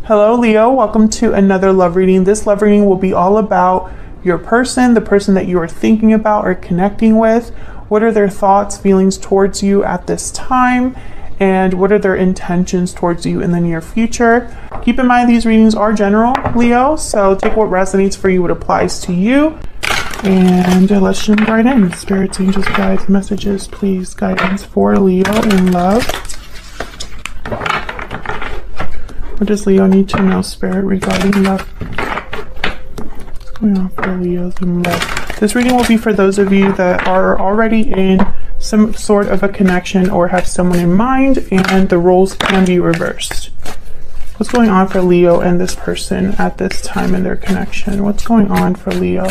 Hello, Leo. Welcome to another love reading. This love reading will be all about your person, the person that you are thinking about or connecting with. What are their thoughts, feelings towards you at this time? And what are their intentions towards you in the near future? Keep in mind, these readings are general, Leo, so take what resonates for you, what applies to you. And let's jump right in. Spirits, angels, guides, messages, please, guidance for Leo in love. What does Leo need to know, Spirit, regarding love? What's going on for Leos in love? This reading will be for those of you that are already in some sort of a connection or have someone in mind, and the roles can be reversed. What's going on for Leo and this person at this time in their connection? What's going on for Leo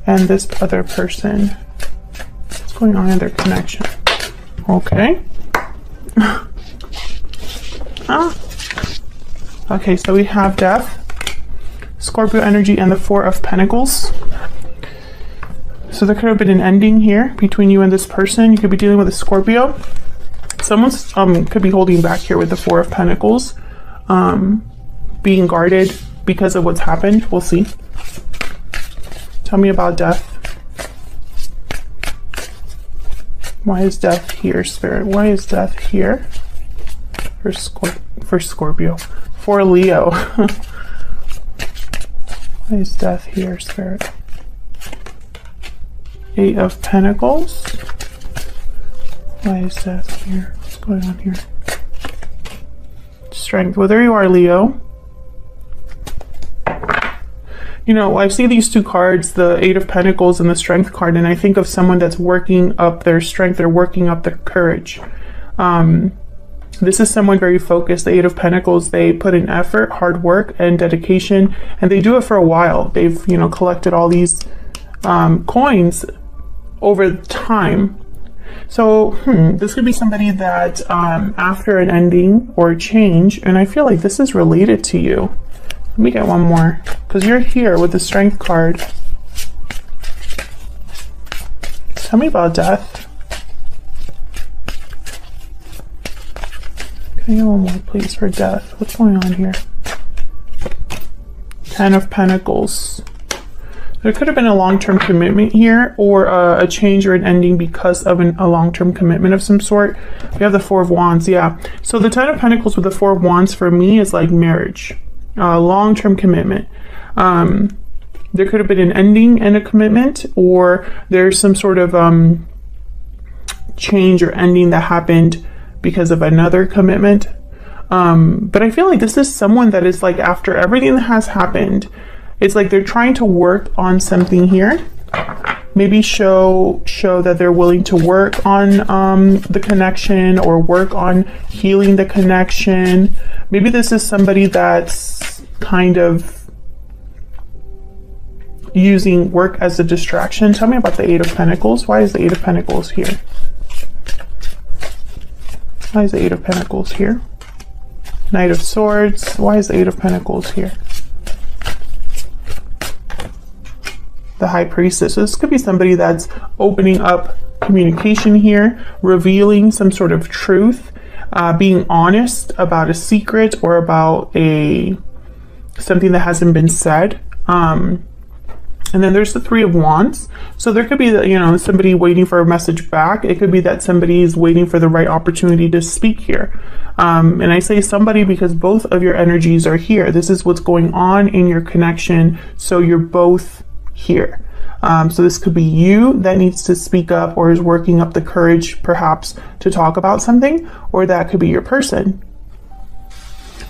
and this other person? What's going on in their connection? Okay. Okay, so we have Death, Scorpio energy, and the Four of Pentacles. So there could have been an ending here between you and this person. You could be dealing with a Scorpio. Someone's could be holding back here with the Four of Pentacles, being guarded because of what's happened. We'll see. Tell me about Death. Why is Death here, Spirit? Why is Death here for Scorpio? For Leo. Why is Death here, Spirit? Eight of Pentacles. Why is Death here? What's going on here? Strength. Well, there you are, Leo. You know, I see these two cards, the Eight of Pentacles and the Strength card, and I think of someone that's working up their strength. They're working up their courage. This is someone very focused. The Eight of Pentacles, they put in effort, hard work, and dedication, and they do it for a while. They've, you know, collected all these coins over time. So this could be somebody that after an ending or a change, and I feel like this is related to you. Let me get one more, because you're here with the Strength card. Tell me about Death. Can I get one more, please, for Death? What's going on here? Ten of Pentacles. There could have been a long-term commitment here, or a change or an ending because of a long-term commitment of some sort. We have the Four of Wands, yeah. So the Ten of Pentacles with the Four of Wands for me is like marriage, long-term commitment. There could have been an ending and a commitment, or there's some sort of change or ending that happened because of another commitment. But I feel like this is someone that is like, after everything that has happened, it's like they're trying to work on something here. Maybe show that they're willing to work on the connection, or work on healing the connection. Maybe this is somebody that's kind of using work as a distraction. Tell me about the Eight of Pentacles. Why is the Eight of Pentacles here? Why is the Eight of Pentacles here? Knight of Swords. Why is the Eight of Pentacles here? The High Priestess. So this could be somebody that's opening up communication here, revealing some sort of truth, being honest about a secret or about something that hasn't been said. And then there's the Three of Wands. So there could be, you know, somebody waiting for a message back. It could be that somebody is waiting for the right opportunity to speak here. And I say somebody because both of your energies are here. This is what's going on in your connection. So you're both here. So this could be you that needs to speak up, or is working up the courage perhaps to talk about something, or that could be your person.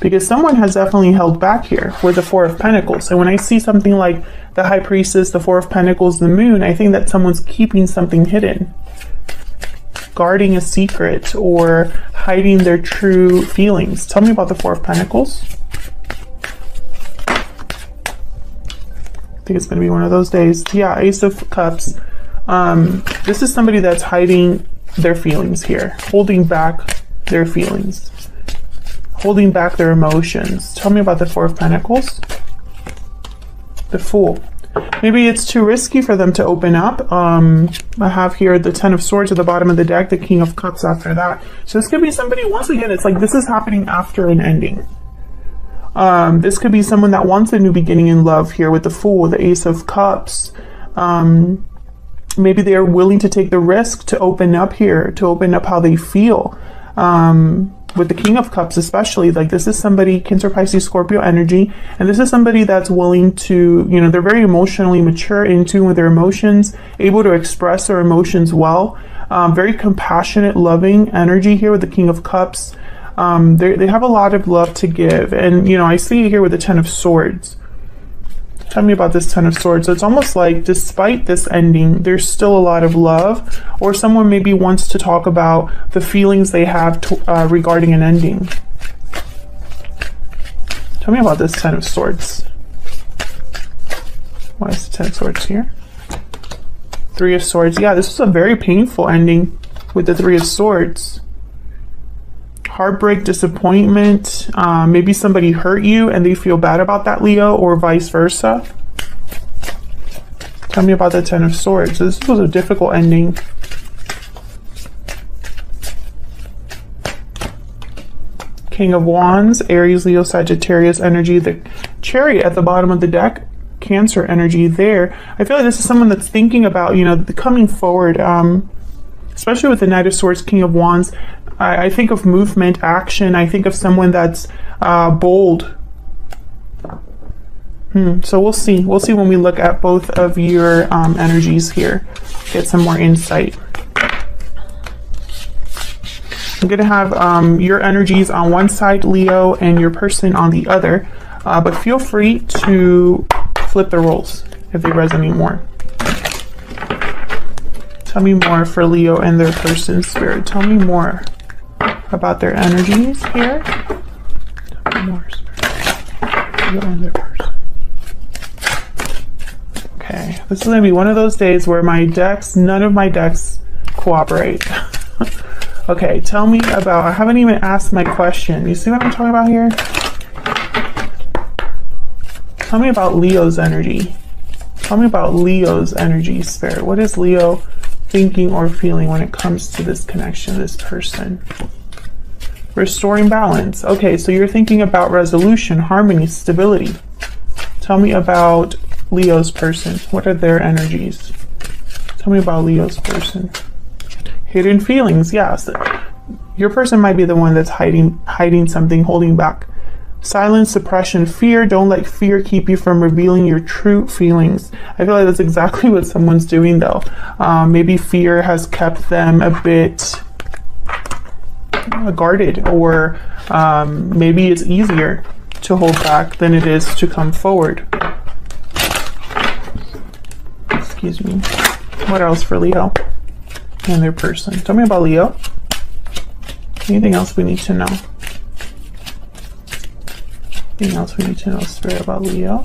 Because someone has definitely held back here with the Four of Pentacles. And when I see something like the High Priestess, the Four of Pentacles, the Moon, I think that someone's keeping something hidden, guarding a secret, or hiding their true feelings. Tell me about the Four of Pentacles. I think it's going to be one of those days. Yeah, Ace of Cups. This is somebody that's hiding their feelings here, holding back their feelings, holding back their emotions. Tell me about the Four of Pentacles. The Fool. Maybe it's too risky for them to open up. I have here the Ten of Swords at the bottom of the deck, the King of Cups after that. So this could be somebody, once again, it's like this is happening after an ending. This could be someone that wants a new beginning in love here with the Fool, the Ace of Cups. Maybe they're willing to take the risk to open up here, to open up how they feel. With the King of Cups especially, like this is somebody, Cancer, Pisces, Scorpio energy, and this is somebody that's willing to, you know, they're very emotionally mature, in tune with their emotions, able to express their emotions well. Very compassionate, loving energy here with the King of Cups. They have a lot of love to give. And, you know, I see here with the Ten of Swords. Tell me about this Ten of Swords. So it's almost like despite this ending, there's still a lot of love, or someone maybe wants to talk about the feelings they have to, regarding an ending. Tell me about this Ten of Swords. Why is the Ten of Swords here? Three of Swords. Yeah, this is a very painful ending with the Three of Swords. Heartbreak, disappointment, maybe somebody hurt you and they feel bad about that, Leo, or vice versa. Tell me about the Ten of Swords. This was a difficult ending. King of Wands, Aries, Leo, Sagittarius energy. The Chariot at the bottom of the deck, Cancer energy there. I feel like this is someone that's thinking about, you know, coming forward, especially with the Knight of Swords, King of Wands. I think of movement, action. I think of someone that's bold. So we'll see. We'll see when we look at both of your energies here. Get some more insight. I'm going to have your energies on one side, Leo, and your person on the other. But feel free to flip the roles if they resonate more. Tell me more for Leo and their person, Spirit. Tell me more about their energies here. Tell me more, Spirit. Leo and their person. Okay, this is going to be one of those days where my decks, none of my decks cooperate. Okay, tell me about, I haven't even asked my question. You see what I'm talking about here? Tell me about Leo's energy. Tell me about Leo's energy, Spirit. What is Leo thinking or feeling when it comes to this connection, this person? Restoring balance. Okay, so you're thinking about resolution, harmony, stability. Tell me about Leo's person. What are their energies? Tell me about Leo's person. Hidden feelings. Yes, your person might be the one that's hiding something, holding back. Silence, suppression, fear. Don't let fear keep you from revealing your true feelings. I feel like that's exactly what someone's doing though. Maybe fear has kept them a bit guarded, or maybe it's easier to hold back than it is to come forward. Excuse me. What else for Leo and their person? Tell me about Leo. Anything else we need to know? Anything else we need to know, Spirit, about Leo?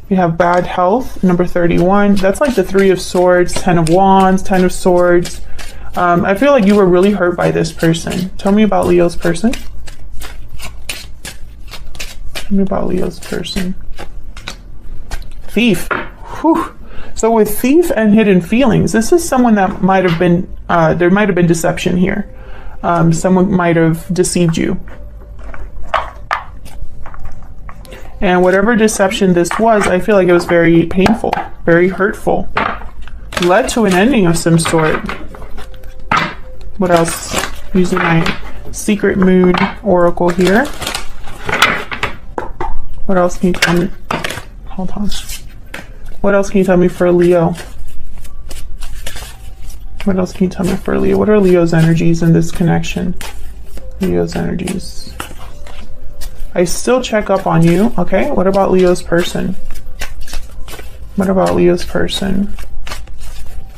We have bad health, number 31. That's like the Three of Swords, Ten of Wands, Ten of Swords. I feel like you were really hurt by this person. Tell me about Leo's person. Tell me about Leo's person. Thief. Whew. So with Thief and hidden feelings, this is someone that might have been, there might have been deception here. Someone might have deceived you. And whatever deception this was, I feel like it was very painful, very hurtful. Led to an ending of some sort. What else? Using my Secret Moon Oracle here. What else can you tell me? Hold on. What else can you tell me for Leo? What else can you tell me for Leo? What are Leo's energies in this connection? Leo's energies. I still check up on you. Okay, what about Leo's person? What about Leo's person?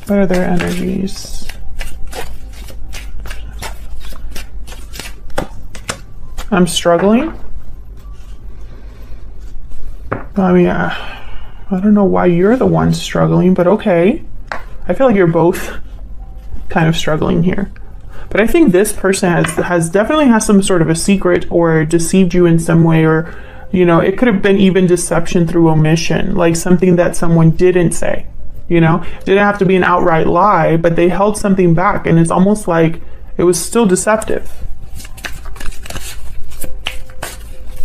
What are their energies? I'm struggling. I mean, I don't know why you're the one struggling, but okay. I feel like you're both kind of struggling here. But I think this person has definitely has some sort of a secret, or deceived you in some way, or, you know, it could have been even deception through omission, like something that someone didn't say, you know, didn't have to be an outright lie, but they held something back, and it's almost like it was still deceptive.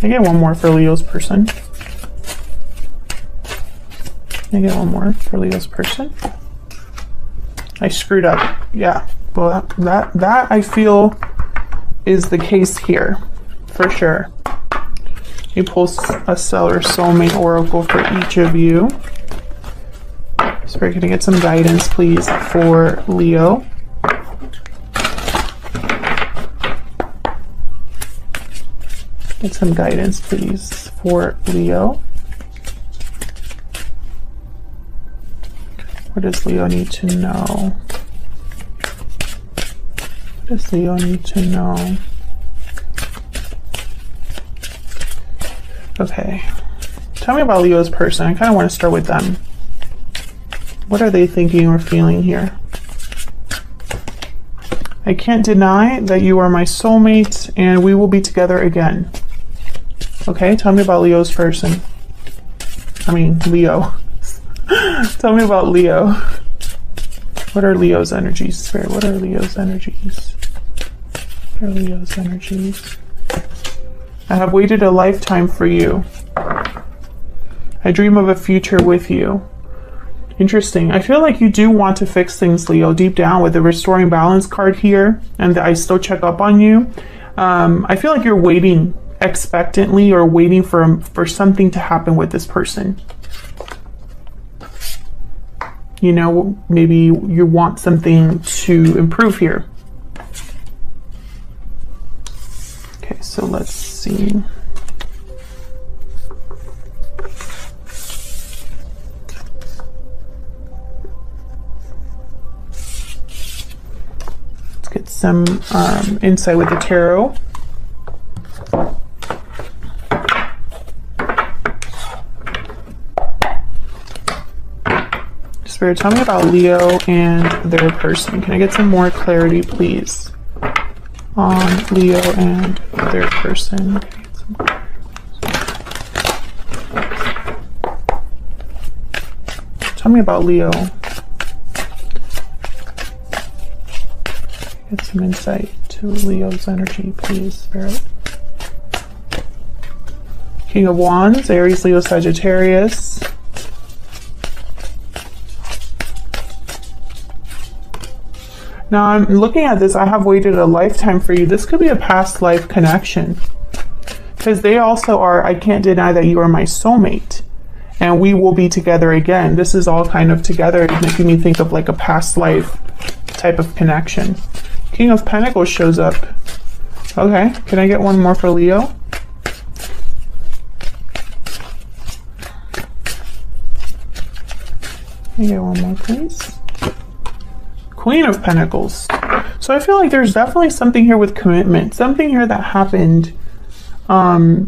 I get one more for Leo's person. I get one more for Leo's person. I screwed up. Yeah. Well, that I feel is the case here, for sure. You pull a Stellar Soulmate Oracle for each of you. So we're going to get some guidance, please, for Leo. Get some guidance, please, for Leo. What does Leo need to know? What does Leo need to know? Okay. Tell me about Leo's person. I kind of want to start with them. What are they thinking or feeling here? I can't deny that you are my soulmate and we will be together again. Okay, tell me about Leo's person. I mean, Leo. Tell me about Leo. What are Leo's energies, Spirit? What are Leo's energies? What are Leo's energies? I have waited a lifetime for you. I dream of a future with you. Interesting. I feel like you do want to fix things, Leo, deep down with the Restoring Balance card here, and I still check up on you. I feel like you're waiting expectantly or waiting for something to happen with this person. You know, maybe you want something to improve here. Okay, so let's see. Let's get some insight with the tarot. Spirit, tell me about Leo and their person. Can I get some more clarity, please, on Leo and their person? Tell me about Leo. Get some insight to Leo's energy, please, Spirit. King of Wands, Aries, Leo, Sagittarius. Now I'm looking at this, I have waited a lifetime for you. This could be a past life connection. Because they also are, I can't deny that you are my soulmate. And we will be together again. This is all kind of together, making me think of like a past life type of connection. King of Pentacles shows up. Okay, can I get one more for Leo? Can I get one more, please? Queen of Pentacles. So I feel like there's definitely something here with commitment. Something here that happened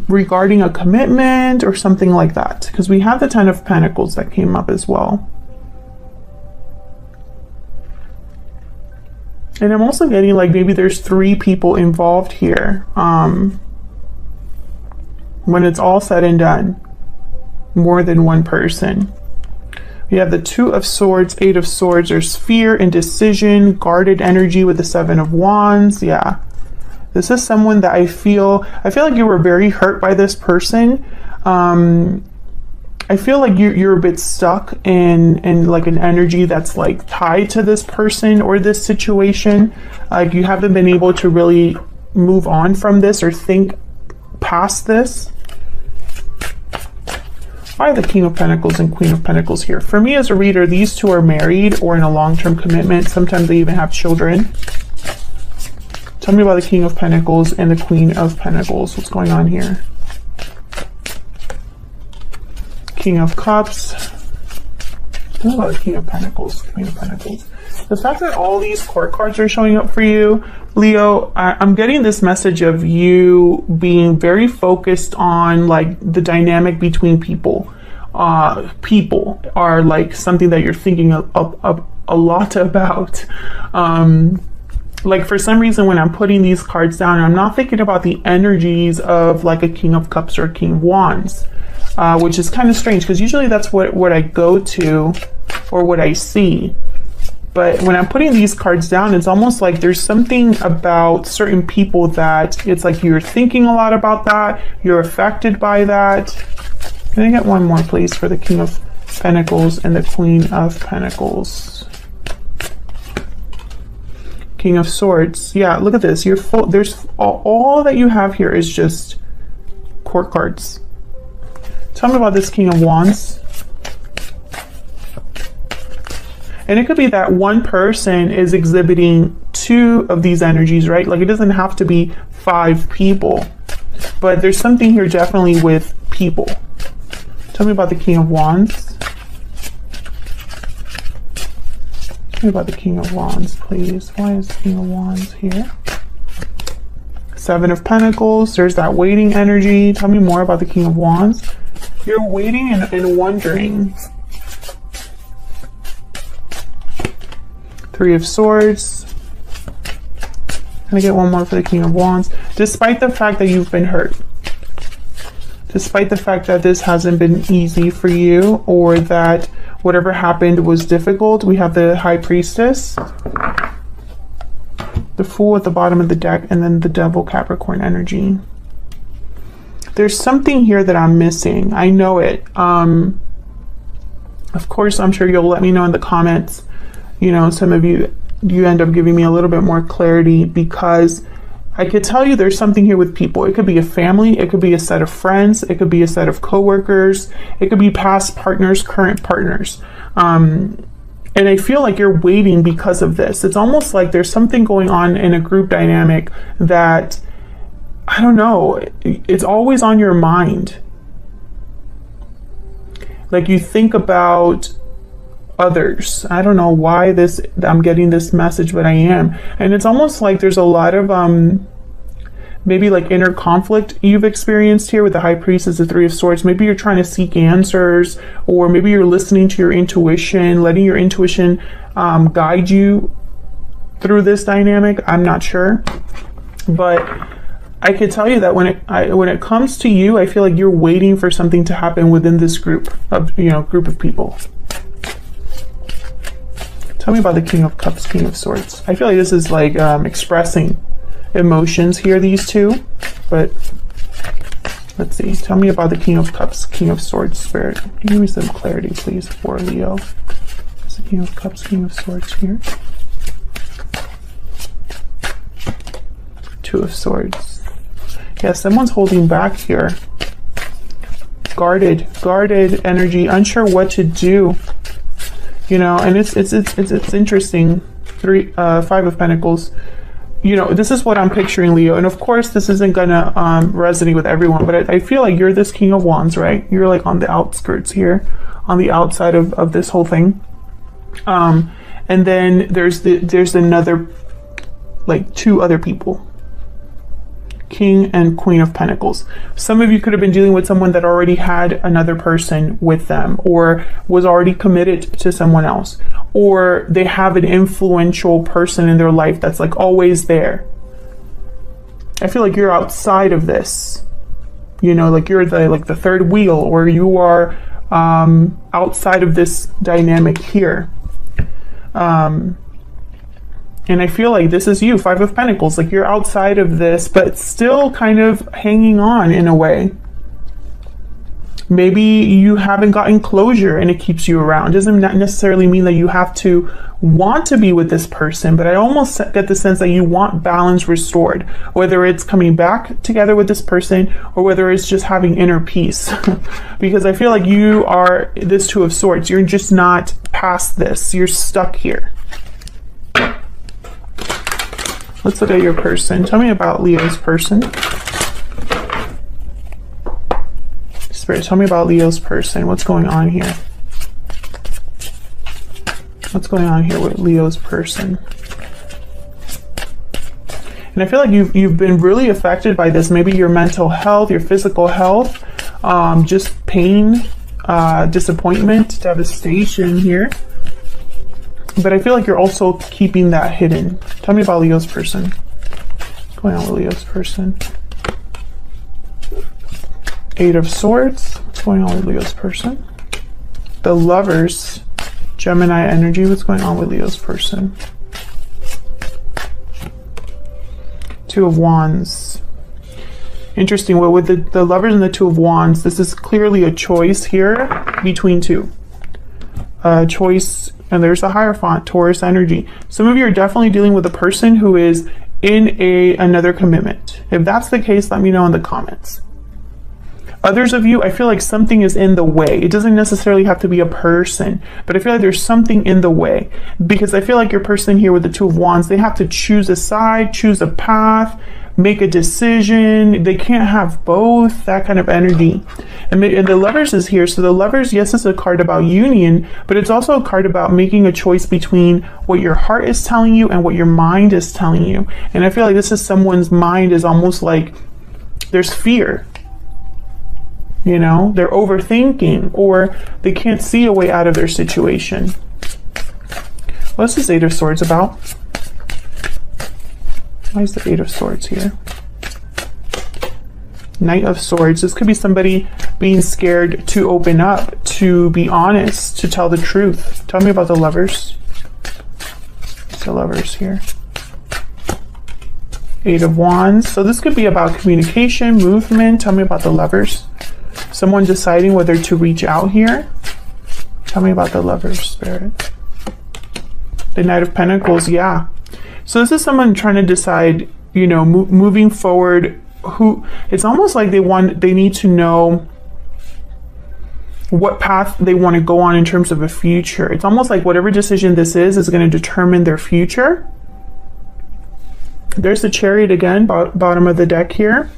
regarding a commitment or something like that. Because we have the Ten of Pentacles that came up as well. And I'm also getting like maybe there's 3 people involved here. When it's all said and done. More than one person. We have the Two of Swords, Eight of Swords. There's fear, indecision, guarded energy with the Seven of Wands. Yeah. This is someone that I feel like you were very hurt by this person. I feel like you're a bit stuck in like an energy that's like tied to this person or this situation. Like you haven't been able to really move on from this or think past this. Why are the King of Pentacles and Queen of Pentacles here? For me as a reader, these two are married or in a long-term commitment. Sometimes they even have children. Tell me about the King of Pentacles and the Queen of Pentacles. What's going on here? King of Cups. Tell me about the King of Pentacles, Queen of Pentacles. The fact that all these court cards are showing up for you, Leo, I'm getting this message of you being very focused on like the dynamic between people. People are like something that you're thinking a lot about. Like for some reason when I'm putting these cards down, I'm not thinking about the energies of like a King of Cups or a King of Wands, which is kind of strange because usually that's what I go to or what I see. But when I'm putting these cards down, it's almost like there's something about certain people that it's like you're thinking a lot about that, you're affected by that. Can I get one more, please, for the King of Pentacles and the Queen of Pentacles? King of Swords. Yeah, look at this. You're full. There's all that you have here is just court cards. Tell me about this King of Wands. And it could be that one person is exhibiting 2 of these energies, right? Like it doesn't have to be 5 people, but there's something here definitely with people. Tell me about the King of Wands. Tell me about the King of Wands, please. Why is the King of Wands here? 7 of Pentacles. There's that waiting energy. Tell me more about the King of Wands. You're waiting and wondering. 3 of Swords. Can I get one more for the King of Wands? Despite the fact that you've been hurt, despite the fact that this hasn't been easy for you, or that whatever happened was difficult, we have the High Priestess, the Fool at the bottom of the deck, and then the Devil, Capricorn energy. There's something here that I'm missing. I know it. Of course, I'm sure you'll let me know in the comments. You know, some of you end up giving me a little bit more clarity, because I could tell you there's something here with people. It could be a family, it could be a set of friends, it could be a set of coworkers, it could be past partners, current partners. And I feel like you're waiting because of this. It's almost like there's something going on in a group dynamic that, I don't know, it's always on your mind. Like you think about others. I don't know why I'm getting this message, but I am. And it's almost like there's a lot of maybe like inner conflict you've experienced here with the High Priestess, the 3 of Swords. Maybe you're trying to seek answers, or maybe you're listening to your intuition, letting your intuition guide you through this dynamic. I'm not sure, but I could tell you that when it comes to you, I feel like you're waiting for something to happen within this group of people. Tell me about the King of Cups, King of Swords. I feel like this is like expressing emotions here, these two. But let's see. Tell me about the King of Cups, King of Swords, Spirit. Can you give me some clarity, please, for Leo? Is the King of Cups, King of Swords here? 2 of Swords. Yeah, someone's holding back here. Guarded energy, unsure what to do. You know, and it's interesting. 5 of Pentacles. You know, this is what I'm picturing, Leo. And of course, this isn't gonna resonate with everyone, but I feel like you're this King of Wands, right? You're like on the outskirts here, on the outside of this whole thing. And then there's another, like 2 other people. King and Queen of Pentacles. Some of you could have been dealing with someone that already had another person with them, or was already committed to someone else, or they have an influential person in their life that's like always there. I feel like you're outside of this, you know, like you're the third wheel, or you are outside of this dynamic here. And I feel like this is you, 5 of Pentacles, like you're outside of this, but still kind of hanging on in a way. Maybe you haven't gotten closure and it keeps you around. Doesn't necessarily mean that you have to want to be with this person, but I almost get the sense that you want balance restored, whether it's coming back together with this person or whether it's just having inner peace. Because I feel like you are this 2 of Swords. You're just not past this. You're stuck here. Let's look at your person. Tell me about Leo's person. Spirit, tell me about Leo's person. What's going on here? What's going on here with Leo's person? And I feel like you've been really affected by this. Maybe your mental health, your physical health, just pain, disappointment, devastation here. But I feel like you're also keeping that hidden. Tell me about Leo's person. What's going on with Leo's person? 8 of Swords. What's going on with Leo's person? The Lovers, Gemini energy. What's going on with Leo's person? Two of Wands. Interesting. Well, with the Lovers and the Two of Wands, this is clearly a choice here between two. Choice, and there's a Hierophant, Taurus energy. Some of you are definitely dealing with a person who is in another commitment. If that's the case, let me know in the comments. Others of you, I feel like something is in the way. It doesn't necessarily have to be a person, but I feel like there's something in the way, because I feel like your person here with the Two of Wands, they have to choose a side, choose a path, make a decision. They can't have both, that kind of energy. And the Lovers is here. So the Lovers, yes, it's a card about union, but it's also a card about making a choice between what your heart is telling you and what your mind is telling you. And I feel like this is someone's mind is almost like there's fear. You know, they're overthinking, or they can't see a way out of their situation. What's this Eight of Swords about? Why is the Eight of Swords here? Knight of Swords. This could be somebody being scared to open up, to be honest, to tell the truth. Tell me about the Lovers. What's the Lovers here? Eight of Wands. So this could be about communication, movement. Tell me about the Lovers. Someone deciding whether to reach out here. Tell me about the Lovers, Spirit. The Knight of Pentacles, yeah. So this is someone trying to decide, you know, moving forward. Who, it's almost like they need to know what path they want to go on in terms of a future. It's almost like whatever decision this is going to determine their future. There's the Chariot again, bottom of the deck here.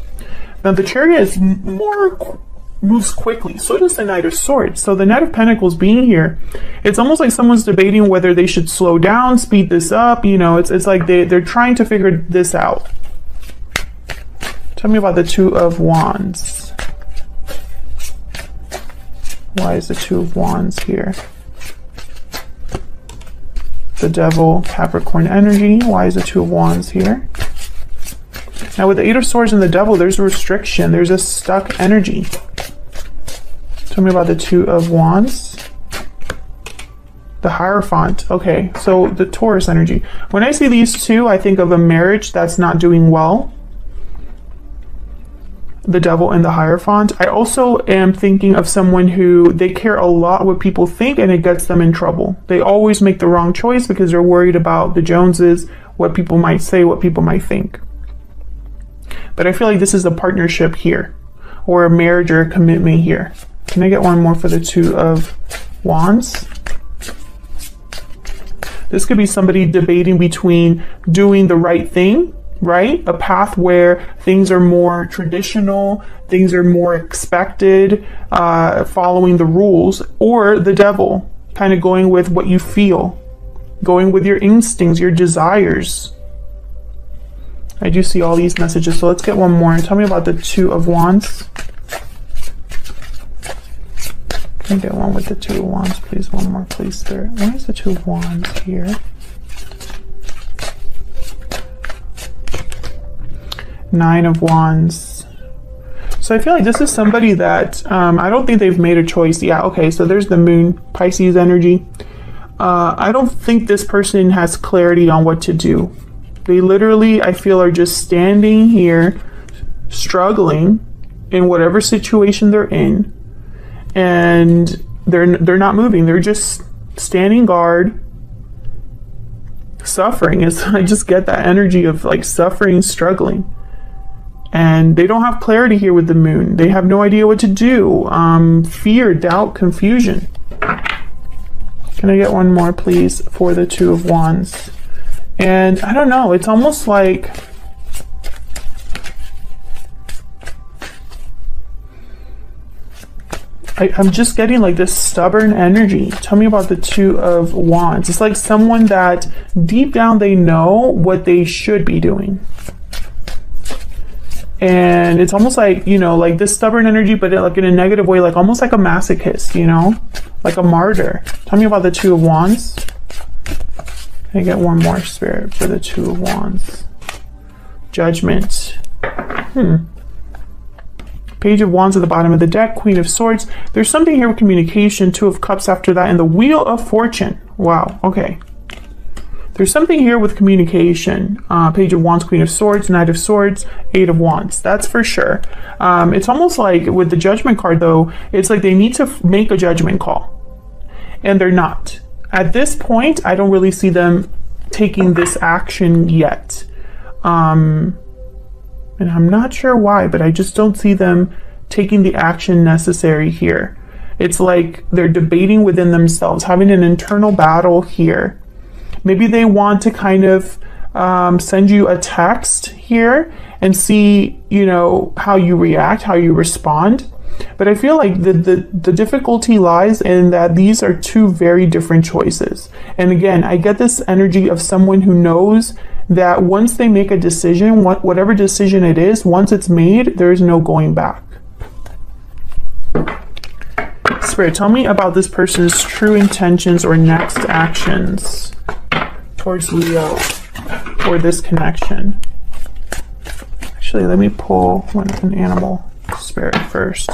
Now the Chariot is moves quickly. So does the Knight of Swords. So the Knight of Pentacles being here, it's almost like someone's debating whether they should slow down, speed this up. You know, it's like they're trying to figure this out. Tell me about the Two of Wands. Why is the Two of Wands here? The Devil, Capricorn energy. Why is the Two of Wands here? Now with the Eight of Swords and the Devil, there's a restriction. There's a stuck energy. Tell me about the Two of Wands. The Hierophant. Okay, so the Taurus energy. When I see these two, I think of a marriage that's not doing well. The Devil and the Hierophant. I also am thinking of someone who they care a lot what people think, and it gets them in trouble. They always make the wrong choice because they're worried about the Joneses, what people might say, what people might think. But I feel like this is a partnership here, or a marriage or a commitment here. Can I get one more for the Two of Wands? This could be somebody debating between doing the right thing, right? A path where things are more traditional, things are more expected, following the rules, or the Devil, kind of going with what you feel, going with your instincts, your desires. I do see all these messages, so let's get one more. Tell me about the Two of Wands. Can I get one with the Two of Wands, please? One more, please, Spirit. Why is the Two of Wands here? Nine of Wands. So I feel like this is somebody that I don't think they've made a choice. Yeah, okay, so there's the Moon, Pisces energy. I don't think this person has clarity on what to do. They literally, I feel, are just standing here, struggling in whatever situation they're in, and they're not moving. They're just standing guard, suffering. I just get that energy of like suffering, struggling. And they don't have clarity here with the Moon. They have no idea what to do. Fear, doubt, confusion. Can I get one more, please, for the Two of Wands? And I don't know, it's almost like I'm just getting like this stubborn energy. Tell me about the Two of Wands. It's like someone that deep down they know what they should be doing. And it's almost like, you know, like this stubborn energy, but like in a negative way, like almost like a masochist, you know, like a martyr. Tell me about the Two of Wands. Can I get one more, Spirit, for the Two of Wands? Judgment. Page of Wands at the bottom of the deck, Queen of Swords. There's something here with communication, Two of Cups after that, and the Wheel of Fortune. Wow, okay. There's something here with communication. Page of Wands, Queen of Swords, Knight of Swords, Eight of Wands. That's for sure. It's almost like with the Judgment card, though, it's like they need to make a judgment call. And they're not. At this point, I don't really see them taking this action yet. And I'm not sure why, but I just don't see them taking the action necessary here. It's like they're debating within themselves, having an internal battle here. Maybe they want to kind of send you a text here and see, you know, how you react, how you respond. But I feel like the difficulty lies in that these are two very different choices. And again, I get this energy of someone who knows that once they make a decision, whatever decision it is, once it's made, there is no going back. Spirit, tell me about this person's true intentions or next actions towards Leo or this connection. Actually, let me pull an animal spirit first.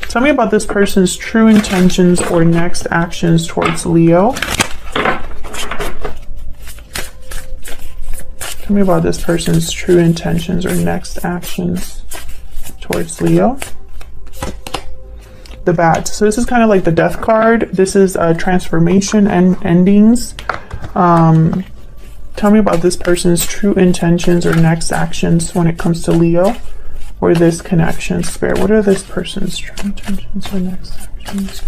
Tell me about this person's true intentions or next actions towards Leo. Tell me about this person's true intentions or next actions towards Leo. The Bat. So this is kind of like the Death card. This is a transformation and endings. Tell me about this person's true intentions or next actions when it comes to Leo or this connection. Spirit, what are this person's true intentions or next actions?